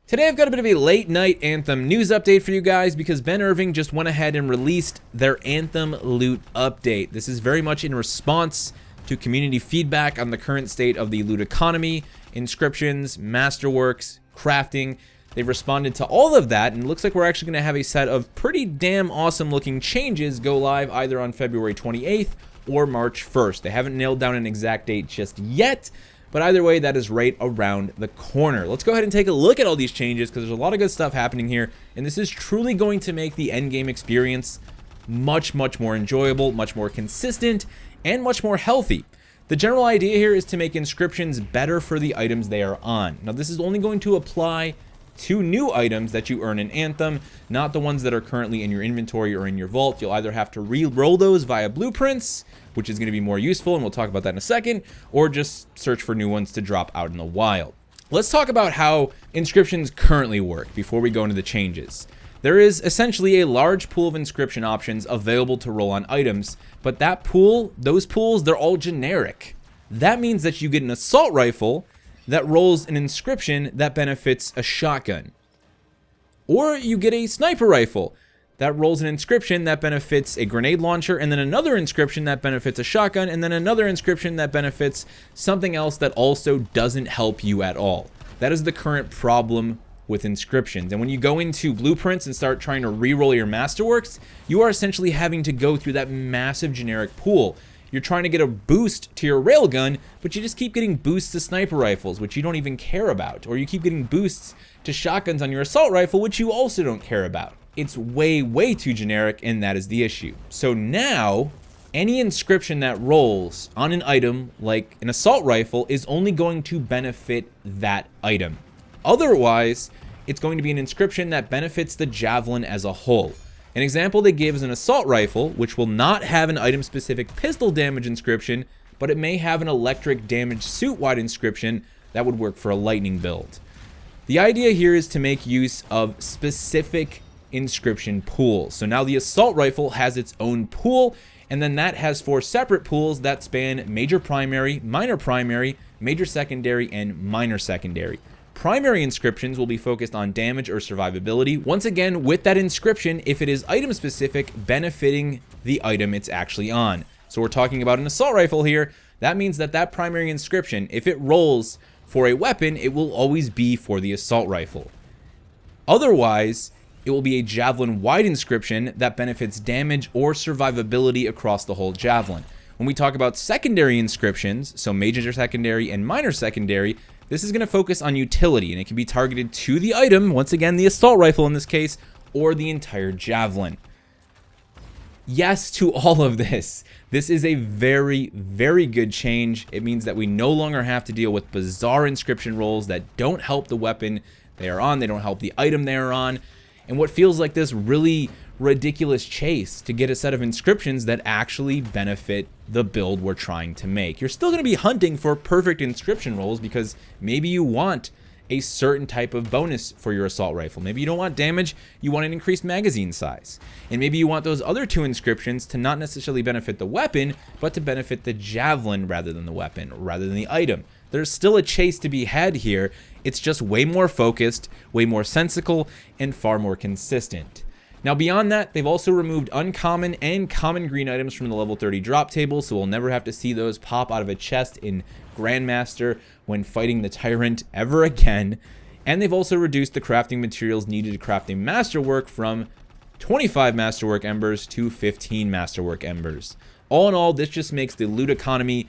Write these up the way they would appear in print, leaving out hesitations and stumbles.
Today I've got a bit of a late night Anthem news update for you guys because Ben Irving just went ahead and released their Anthem loot update. This is very much in response to community feedback on the current state of the loot economy, inscriptions, masterworks, crafting. They've responded to all of that, and it looks like we're actually going to have a set of pretty damn awesome looking changes go live either on February 28th or March 1st. They haven't nailed down an exact date just yet, but either way, that is right around the corner. Let's go ahead and take a look at all these changes because there's a lot of good stuff happening here, and this is truly going to make the endgame experience much more enjoyable, much more consistent, and much more healthy. The general idea here is to make inscriptions better for the items they are on. Now, this is only going to apply to new items that you earn in Anthem, not the ones that are currently in your inventory or in your vault. You'll either have to re-roll those via blueprints, which is going to be more useful, and we'll talk about that in a second, or just search for new ones to drop out in the wild. Let's talk about how inscriptions currently work before we go into the changes. There is essentially a large pool of inscription options available to roll on items, but that pool, those pools, they're all generic. That means that you get an assault rifle that rolls an inscription that benefits a shotgun. Or you get a sniper rifle that rolls an inscription that benefits a grenade launcher, and then another inscription that benefits a shotgun, and then another inscription that benefits something else that also doesn't help you at all. That is the current problem with inscriptions. And when you go into blueprints and start trying to re-roll your masterworks, you are essentially having to go through that massive generic pool. You're trying to get a boost to your railgun, but you just keep getting boosts to sniper rifles, which you don't even care about. Or you keep getting boosts to shotguns on your assault rifle, which you also don't care about. It's way too generic, and that is the issue. So now, any inscription that rolls on an item, like an assault rifle, is only going to benefit that item. Otherwise, it's going to be an inscription that benefits the javelin as a whole. An example they gave is an assault rifle, which will not have an item-specific pistol damage inscription, but it may have an electric damage suit-wide inscription that would work for a lightning build. The idea here is to make use of specific inscription pools. So now the assault rifle has its own pool, and then that has 4 separate pools that span major primary, major secondary, and minor secondary. Primary inscriptions will be focused on damage or survivability. Once again, with that inscription, if it is item specific, benefiting the item it's actually on. So we're talking about an assault rifle here. That means that that primary inscription, if it rolls for a weapon, it will always be for the assault rifle. Otherwise, it will be a javelin wide inscription that benefits damage or survivability across the whole javelin. When we talk about secondary inscriptions, so major secondary and minor secondary, this is going to focus on utility, and it can be targeted to the item, once again the assault rifle in this case, or the entire javelin. Yes to all of this. This is a very good change. It means that we no longer have to deal with bizarre inscription rolls that don't help the weapon they are on, they don't help the item they are on, and what feels like this really ridiculous chase to get a set of inscriptions that actually benefit the build we're trying to make. You're still going to be hunting for perfect inscription rolls because maybe you want a certain type of bonus for your assault rifle. Maybe you don't want damage, you want an increased magazine size. And maybe you want those other 2 inscriptions to not necessarily benefit the weapon, but to benefit the javelin rather than the weapon, rather than the item. There's still a chase to be had here. It's just way more focused, way more sensical, and far more consistent. Now beyond that, they've also removed uncommon and common green items from the level 30 drop table, so we'll never have to see those pop out of a chest in Grandmaster when fighting the Tyrant ever again. And they've also reduced the crafting materials needed to craft a masterwork from 25 masterwork embers to 15 masterwork embers. All in all, this just makes the loot economy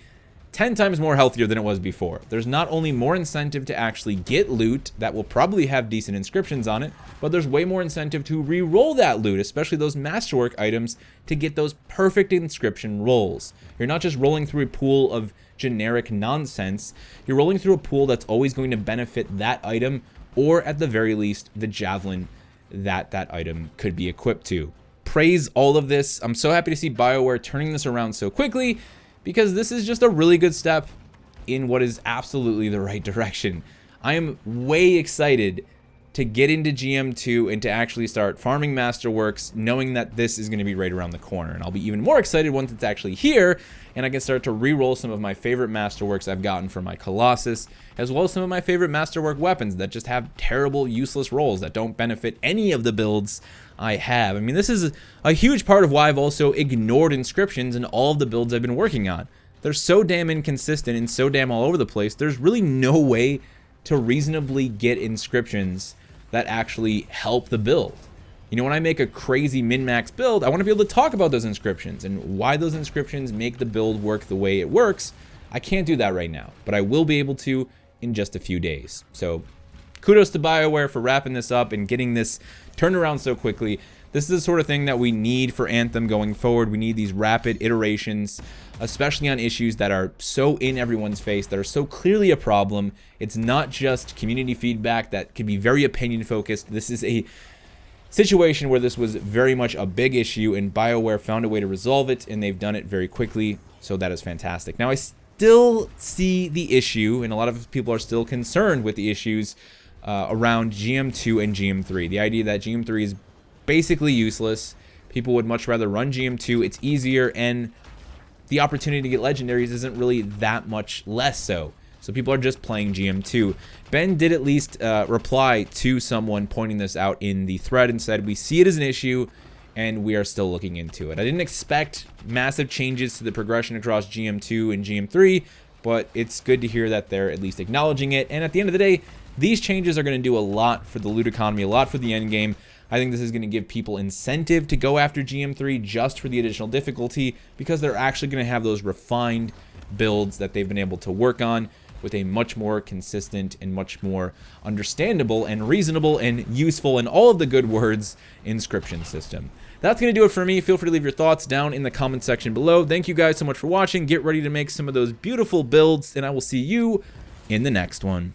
10 times more healthier than it was before. There's not only more incentive to actually get loot that will probably have decent inscriptions on it, but there's way more incentive to re-roll that loot, especially those masterwork items, to get those perfect inscription rolls. You're not just rolling through a pool of generic nonsense, you're rolling through a pool that's always going to benefit that item, or at the very least, the javelin that that item could be equipped to. Praise all of this. I'm so happy to see BioWare turning this around so quickly, because this is just a really good step in what is absolutely the right direction. I am way excited to get into GM2 and to actually start farming Masterworks, knowing that this is going to be right around the corner. And I'll be even more excited once it's actually here, and I can start to re-roll some of my favorite Masterworks I've gotten from my Colossus, as well as some of my favorite Masterwork weapons that just have terrible, useless rolls that don't benefit any of the builds I have. I mean, this is a huge part of why I've also ignored Inscriptions in all of the builds I've been working on. They're so damn inconsistent and so damn all over the place. There's really no way to reasonably get Inscriptions that actually help the build. You know, when I make a crazy min-max build, I want to be able to talk about those Inscriptions and why those Inscriptions make the build work the way it works. I can't do that right now, but I will be able to in just a few days. So kudos to BioWare for wrapping this up and getting this turned around so quickly. This is the sort of thing that we need for Anthem going forward. We need these rapid iterations, especially on issues that are so in everyone's face, that are so clearly a problem. It's not just community feedback that can be very opinion focused. This is a situation where this was very much a big issue, and BioWare found a way to resolve it, and they've done it very quickly, so that is fantastic. Now, I still see the issue, and a lot of people are still concerned with the issues around GM2 and GM3. The idea that GM3 is basically useless. People would much rather run GM2. It's easier, and the opportunity to get legendaries isn't really that much less so. So people are just playing GM2. Ben did at least reply to someone pointing this out in the thread and said, we see it as an issue and we are still looking into it. I didn't expect massive changes to the progression across GM2 and GM3, but it's good to hear that they're at least acknowledging it. And at the end of the day, these changes are going to do a lot for the loot economy, a lot for the end game. I think this is going to give people incentive to go after GM3 just for the additional difficulty, because they're actually going to have those refined builds that they've been able to work on with a much more consistent and much more understandable and reasonable and useful and all of the good words inscription system. That's going to do it for me. Feel free to leave your thoughts down in the comment section below. Thank you guys so much for watching. Get ready to make some of those beautiful builds, and I will see you in the next one.